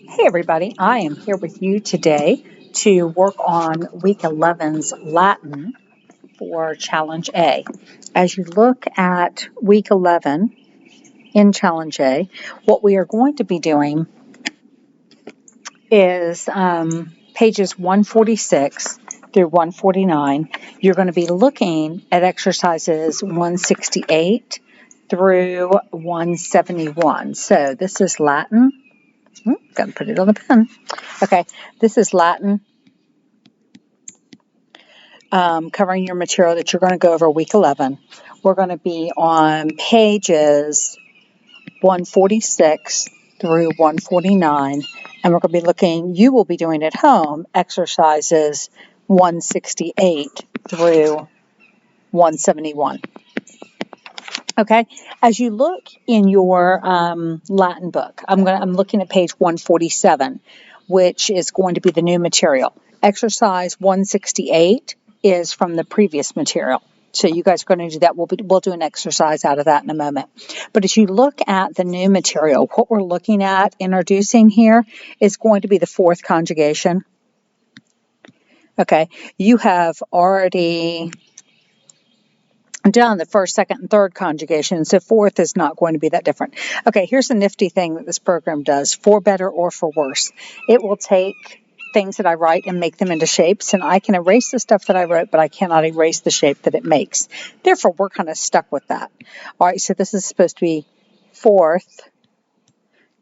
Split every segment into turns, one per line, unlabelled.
Hey everybody, I am here with you today to work on week 11's Latin for Challenge A. As you look at week 11 in Challenge A, what we are going to be doing is pages 146 through 149. You're going to be looking at exercises 168 through 171. So this is Latin. Got to put it on the pen. Okay, this is Latin covering your material that you're going to go over week 11. We're going to be on pages 146 through 149, and we're going to be looking, you will be doing at home, exercises 168 through 171. Okay, as you look in your Latin book, I'm looking at page 147, which is going to be the new material. Exercise 168 is from the previous material. So you guys are going to do that. We'll do an exercise out of that in a moment. But as you look at the new material, what we're looking at introducing here is going to be the fourth conjugation. Okay, you have already done the first, second, and third conjugation, so fourth is not going to be that different. Okay, here's a nifty thing that this program does, for better or for worse. It will take things that I write and make them into shapes, and I can erase the stuff that I wrote, but I cannot erase the shape that it makes. Therefore, we're kind of stuck with that. All right, so this is supposed to be fourth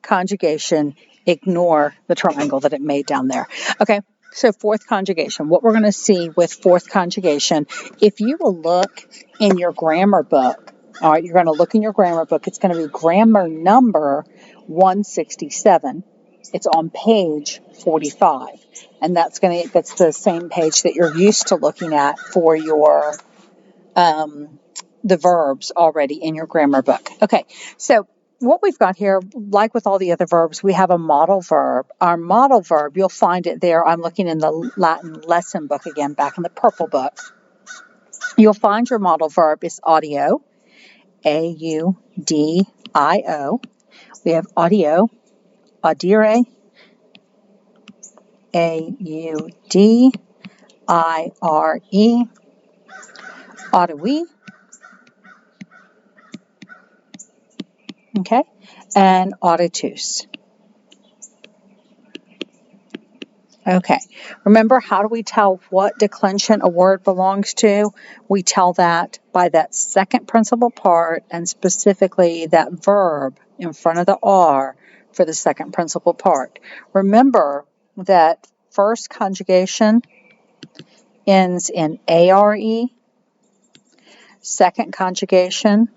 conjugation. Ignore the triangle that it made down there. Okay, so fourth conjugation. What we're going to see with fourth conjugation, if you will look in your grammar book, all right, you're going to look in your grammar book. It's going to be grammar number 167. It's on page 45, and that's the same page that you're used to looking at for your the verbs already in your grammar book. Okay, so what we've got here, like with all the other verbs, we have a model verb. Our model verb, you'll find it there. I'm looking in the Latin lesson book again, back in the purple book. You'll find your model verb is audio, A-U-D-I-O. We have audio, audire, A-U-D-I-R-E, audui, okay, and auditus. Okay, remember, how do we tell what declension a word belongs to? We tell that by that second principal part, and specifically that verb in front of the R for the second principal part. Remember that first conjugation ends in ARE, second conjugation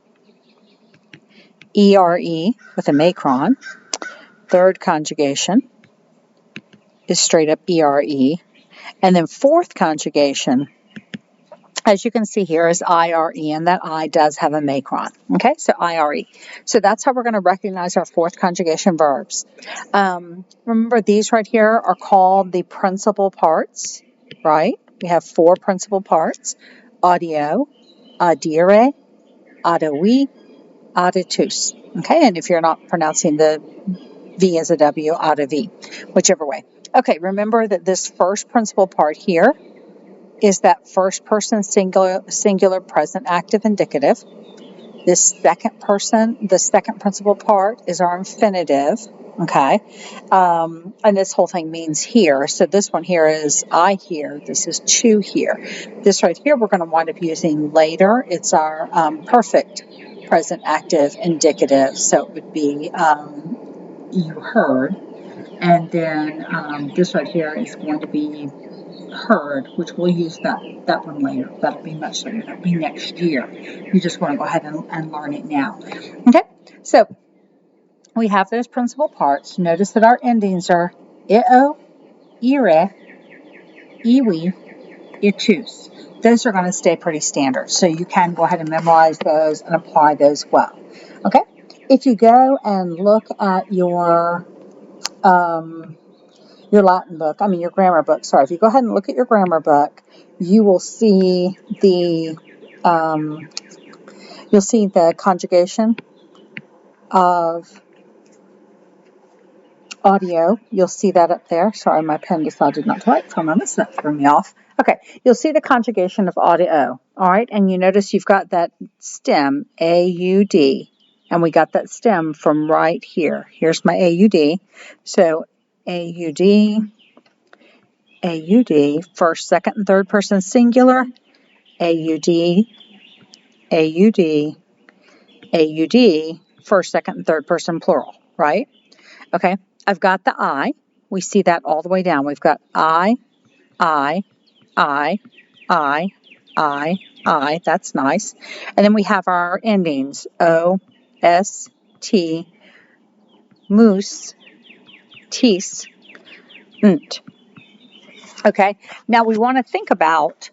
ERE with a macron, third conjugation is straight up ERE, and then fourth conjugation, as you can see here, is IRE, and that I does have a macron. Okay, so IRE. So that's how we're going to recognize our fourth conjugation verbs. Remember, these right here are called the principal parts, right? We have four principal parts: audio, audire, audui, auditus. Okay, and if you're not pronouncing the V as a W, audivi, whichever way. Okay, remember that this first principal part here is that first person singular present active indicative. The second principal part is our infinitive, okay? And this whole thing means here. So this one here is I here. This is to here. This right here we're going to wind up using later. It's our perfect present active indicative. So it would be you heard. And then this right here is going to be heard, which we'll use that one later. That'll be much later. That'll be next year. You just want to go ahead and learn it now. Okay, so we have those principal parts. Notice that our endings are io, ire, iwi, itus. Those are going to stay pretty standard, so you can go ahead and memorize those and apply those well. Okay, if you go and look at your Latin book, your grammar book, sorry. If you go ahead and look at your grammar book, you will see the conjugation of audio. You'll see that up there. Sorry, my pen decided not to write for a moment, so that threw me off. Okay, you'll see the conjugation of audio. All right, and you notice you've got that stem, A-U-D, and we got that stem from right here. Here's my A-U-D. So A-U-D, A-U-D, first, second, and third person singular, A-U-D, A-U-D, A-U-D, first, second, and third person plural, right? Okay, I've got the I. We see that all the way down. We've got I, I, I, I, I. That's nice. And then we have our endings. O, S, T, moose, tees, nt. Okay, now we want to think about,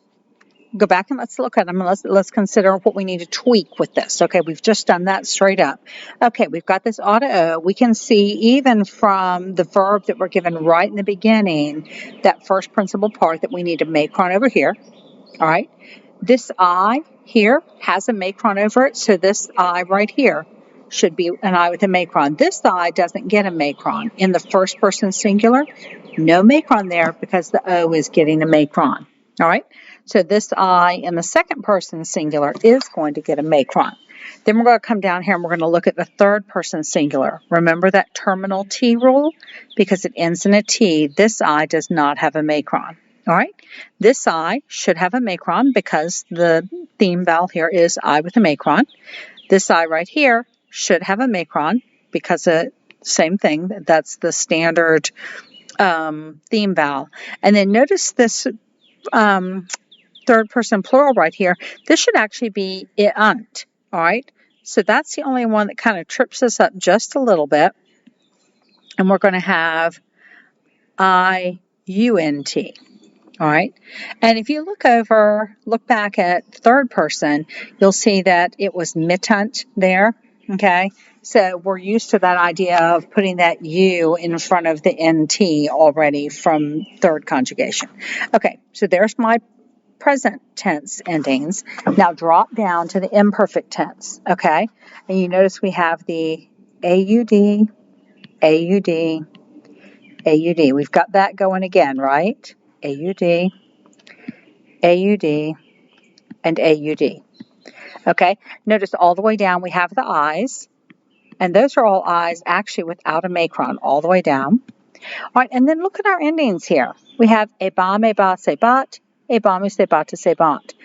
go back and let's look at them. Let's consider what we need to tweak with this. Okay, we've just done that straight up. Okay, we've got this auto. We can see even from the verb that we're given right in the beginning, that first principal part, that we need a macron over here. All right, this I here has a macron over it, so this I right here should be an I with a macron. This I doesn't get a macron. In the first person singular, no macron there because the O is getting a macron. All right, so this I in the second person singular is going to get a macron. Then we're going to come down here and we're going to look at the third person singular. Remember that terminal T rule? Because it ends in a T, this I does not have a macron. All right, this I should have a macron because the theme vowel here is I with a macron. This I right here should have a macron because same thing, that's the standard theme vowel. And then notice this third person plural right here. This should actually be it-unt. All right, so that's the only one that kind of trips us up just a little bit. And we're going to have I-U-N-T. All right, and if you look back at third person, you'll see that it was mittunt there, okay? So we're used to that idea of putting that U in front of the NT already from third conjugation. Okay, so there's my present tense endings. Now drop down to the imperfect tense, okay? And you notice we have the AUD, AUD, AUD. We've got that going again, right? AUD, AUD, and AUD. Okay, notice all the way down we have the I's, and those are all I's actually without a macron all the way down. All right, and then look at our endings here. We have ebam, eba, sebat, ebamu, sebata, sebant.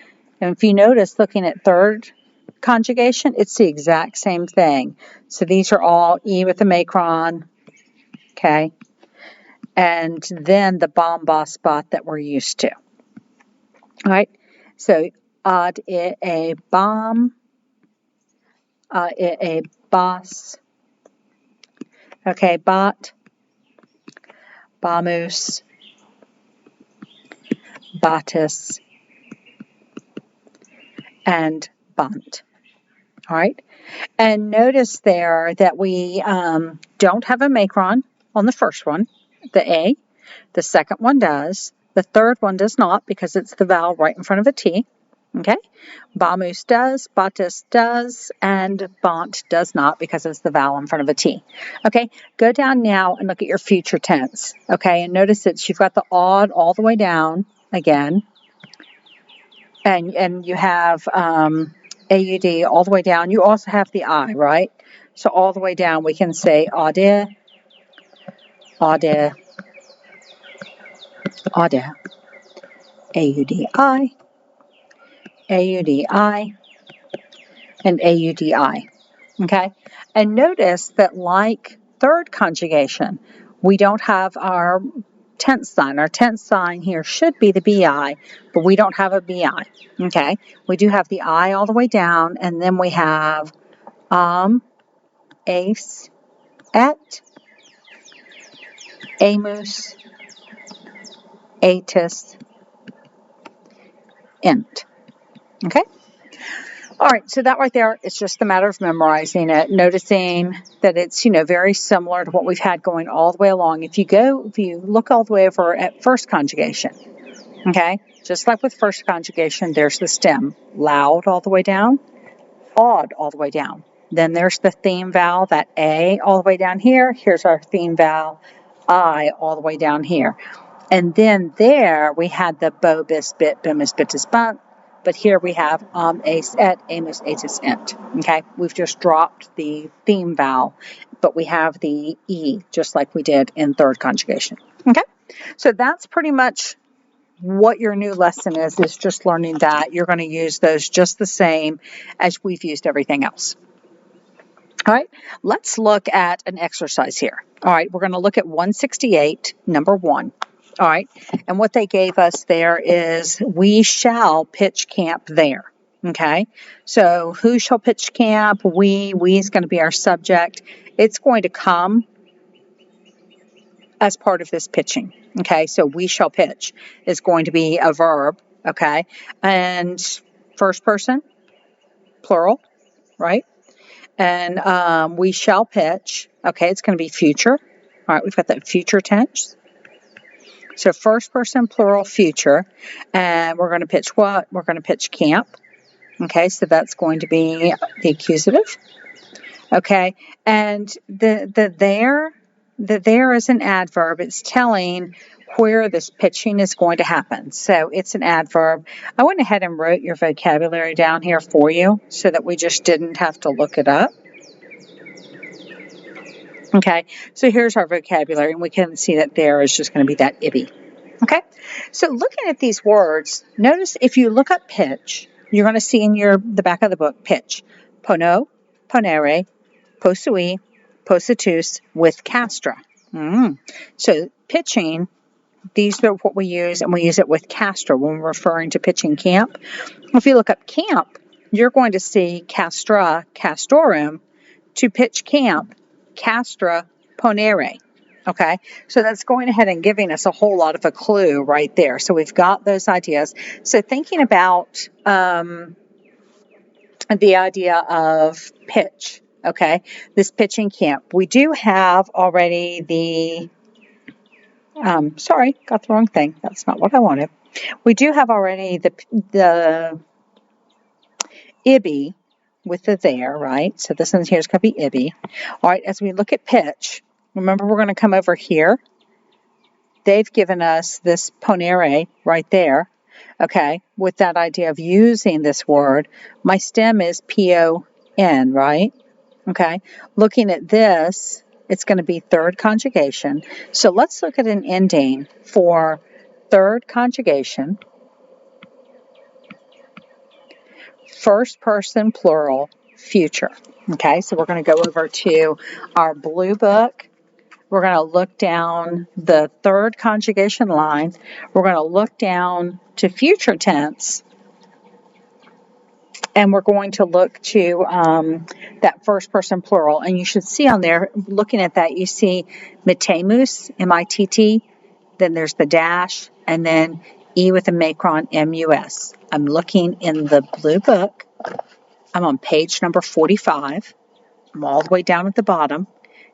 And if you notice, looking at third conjugation, it's the exact same thing. So these are all E with a macron, okay? And then the bomb boss spot that we're used to. All right, so ad a bomb, a boss, okay, bot, bamus, batis, and bunt. All right, and notice there that we don't have a macron on the first one, the A. The second one does. The third one does not because it's the vowel right in front of a T. Okay? Bamus does, batis does, and bont does not because it's the vowel in front of a T. Okay? Go down now and look at your future tense. Okay? And notice that you've got the odd all the way down again. And you have AUD all the way down. You also have the I, right? So all the way down we can say ade, ade, ade, AUDI, AUDI, and AUDI. Okay? And notice that like third conjugation, we don't have our tense sign. Our tense sign here should be the BI, but we don't have a BI. Okay? We do have the I all the way down, and then we have ace, et, amus, atis, int. Okay? All right, so that right there, it's just a matter of memorizing it, noticing that it's, very similar to what we've had going all the way along. If you look all the way over at first conjugation, okay, just like with first conjugation, there's the stem, loud all the way down, odd all the way down. Then there's the theme vowel, that A all the way down here. Here's our theme vowel, I, all the way down here. And then there we had the bo, bis, bit, bimus, bitus, bunt. But here we have ace, et, amus, atus, ent. Okay, we've just dropped the theme vowel, but we have the E just like we did in third conjugation. Okay, so that's pretty much what your new lesson is just learning that. You're going to use those just the same as we've used everything else. All right, let's look at an exercise here. All right, we're going to look at 168, number 1. All right, and what they gave us there is we shall pitch camp there. Okay, so who shall pitch camp? We is going to be our subject. It's going to come as part of this pitching. Okay, so we shall pitch is going to be a verb. Okay, and first person, plural, right? And we shall pitch. Okay, it's going to be future. All right, we've got that future tense. So first person, plural, future. And we're going to pitch what? We're going to pitch camp. Okay, so that's going to be the accusative. Okay, and the there is an adverb. It's telling where this pitching is going to happen. So it's an adverb. I went ahead and wrote your vocabulary down here for you so that we just didn't have to look it up. Okay, so here's our vocabulary, and we can see that there is just going to be that ibby. Okay, so looking at these words, notice if you look up pitch, you're going to see in the back of the book, pitch. Pono, ponere, posui, positus with castra. So pitching, these are what we use, and we use it with castra when we're referring to pitching camp. If you look up camp, you're going to see castra, castorum, to pitch camp, castra, ponere. Okay, so that's going ahead and giving us a whole lot of a clue right there. So we've got those ideas. So thinking about the idea of pitch, okay, this pitching camp. We do have already the, sorry, got the wrong thing. That's not what I wanted. We do have already the ibby with the there, right? So this one here is going to be ibby. All right, as we look at pitch, remember we're going to come over here. They've given us this ponere right there, okay, with that idea of using this word. My stem is P-O-N, right? Okay, looking at this, it's going to be third conjugation. So let's look at an ending for third conjugation. First person, plural, future. Okay, so we're going to go over to our blue book. We're going to look down the third conjugation line. We're going to look down to future tense. And we're going to look to that first person plural. And you should see on there, looking at that, you see mitemus, M-I-T-T. Then there's the dash. And then E with a macron, M-U-S. I'm looking in the blue book. I'm on page number 45. I'm all the way down at the bottom.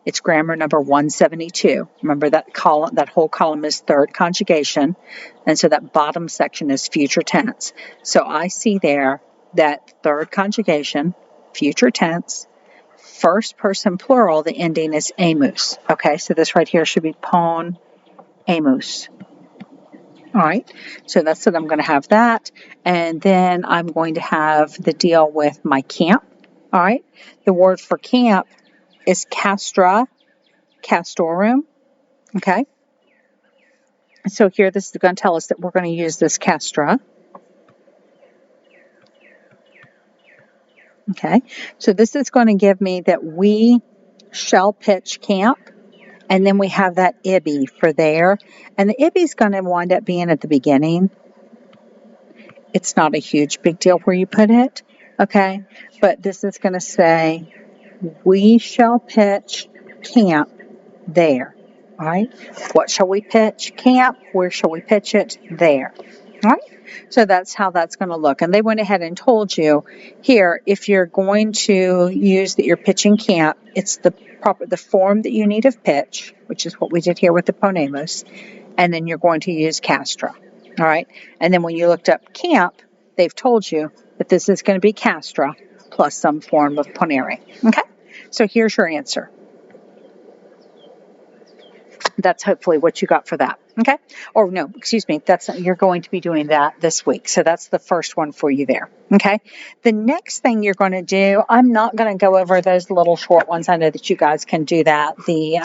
It's grammar number 172. Remember that column, that whole column is third conjugation. And so that bottom section is future tense. So I see there that third conjugation, future tense, first person plural, the ending is amus. Okay, so this right here should be pon amus. All right, so that's what I'm going to have that. And then I'm going to have the deal with my camp. All right, the word for camp is castra, castorum. Okay, so here this is going to tell us that we're going to use this castra. Okay, so this is going to give me that we shall pitch camp. And then we have that ibby for there. And the ibby is going to wind up being at the beginning. It's not a huge big deal where you put it. Okay, but this is going to say, we shall pitch camp there. All right, what shall we pitch? Camp. Where shall we pitch it? There. All right, so that's how that's going to look. And they went ahead and told you here, if you're going to use that you're pitching camp, it's the form that you need of pitch, which is what we did here with the ponemus, and then you're going to use castra. All right, and then when you looked up camp, they've told you that this is going to be castra plus some form of ponere. Okay, so here's your answer. That's hopefully what you got for that. Okay, or no, excuse me, you're going to be doing that this week. So that's the first one for you there. Okay, the next thing you're going to do, I'm not going to go over those little short ones. I know that you guys can do that. The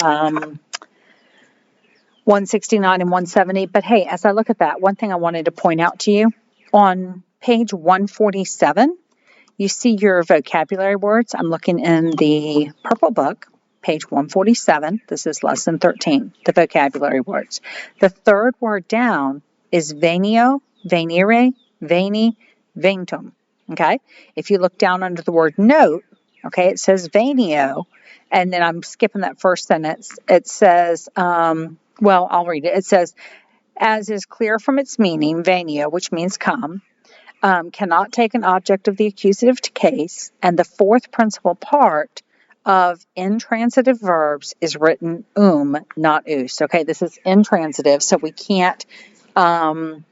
169 and 170. But hey, as I look at that, one thing I wanted to point out to you on page 147, you see your vocabulary words. I'm looking in the purple book, page 147. This is lesson 13, the vocabulary words. The third word down is venio, venire, veni, ventum. Okay? If you look down under the word note, okay, it says venio, and then I'm skipping that first sentence. It says, well, I'll read it. It says, as is clear from its meaning, venio, which means come, cannot take an object of the accusative case, and the fourth principal part of intransitive verbs is written not us. Okay, this is intransitive, so we can't have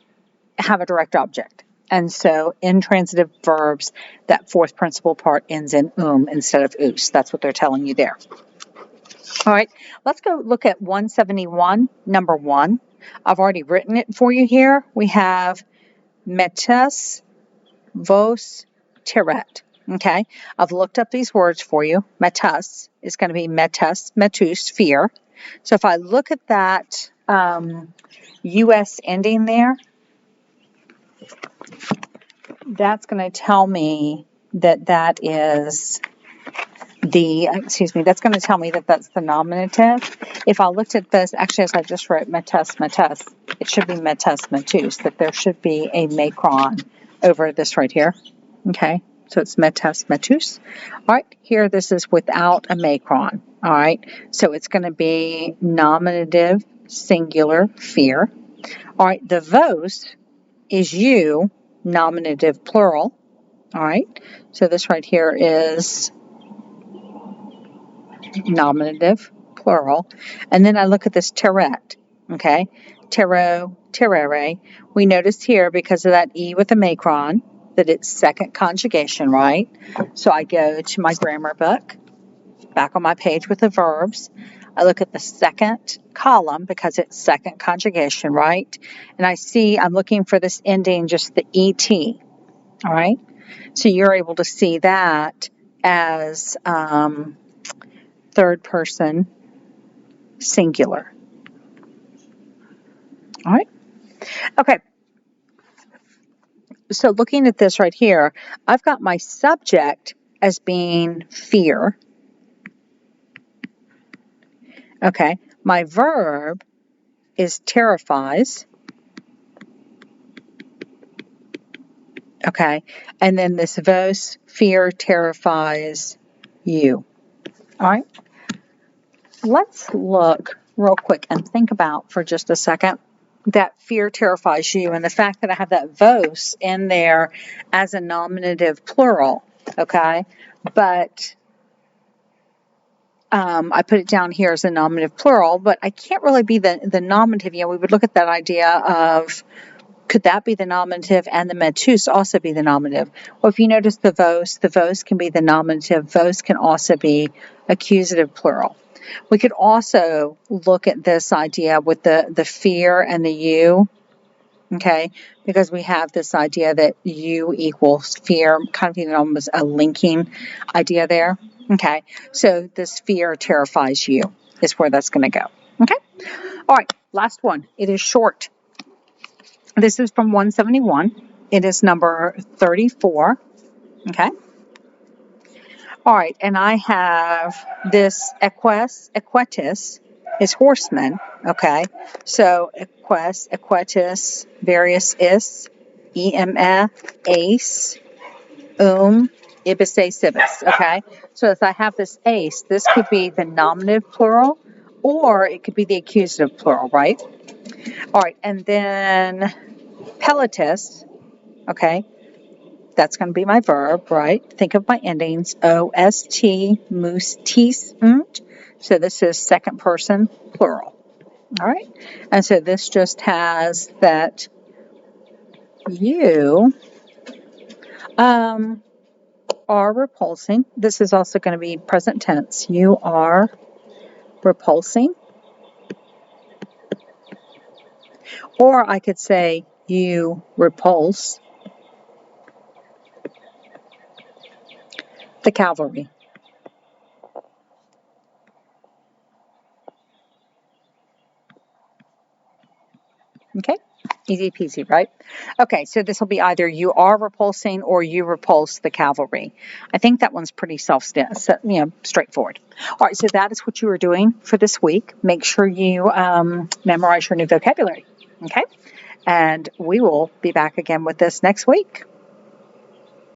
a direct object. And so intransitive verbs, that fourth principal part ends in instead of us. That's what they're telling you there. All right, let's go look at 171, number 1. I've already written it for you here. We have metes vos teret. Okay, I've looked up these words for you. Metes is going to be metus, fear. So if I look at that US ending there, that's going to tell me that is that's going to tell me that that's the nominative. If I looked at this, actually, as I just wrote metes, it should be metus, that there should be a macron over this right here. Okay, so it's metus. All right, here this is without a macron. All right, so it's going to be nominative, singular, fear. All right, the vos is you, nominative, plural. All right, so this right here is nominative, plural. And then I look at this teret, okay? Tero, terere. We notice here, because of that E with the macron, that it's second conjugation, right? So I go to my grammar book, back on my page with the verbs. I look at the second column because it's second conjugation, right? And I see I'm looking for this ending, just the ET, all right? So you're able to see that as third person singular. All right. Okay. So looking at this right here, I've got my subject as being fear. Okay. My verb is terrifies. Okay. And then this vos, fear terrifies you. All right. Let's look real quick and think about for just a second that fear terrifies you and the fact that I have that vos in there as a nominative plural, okay? But I put it down here as a nominative plural, but I can't really be the nominative. You know, we would look at that idea of, could that be the nominative and the metus also be the nominative? Well, if you notice the vos can be the nominative. Vos can also be accusative plural. We could also look at this idea with the fear and the you, okay, because we have this idea that you equals fear, kind of almost a linking idea there, okay. So this fear terrifies you is where that's going to go, okay. All right, last one. It is short. This is from 171. It is number 34, okay. All right, and I have this equetus is horseman, okay? So equetus, various is, eme, ace, ibis, cibis, okay? So if I have this ace, this could be the nominative plural, or it could be the accusative plural, right? All right, and then peletus, okay? That's going to be my verb, right? Think of my endings. ost, moose, tis, So this is second person plural. All right. And so this just has that you are are repulsing. This is also going to be present tense. You are repulsing. Or I could say you repulse the cavalry. Okay, easy peasy, right? Okay, so this will be either you are repulsing or you repulse the cavalry. I think that one's pretty straightforward. All right, so that is what you are doing for this week. Make sure you memorize your new vocabulary. Okay, and we will be back again with this next week.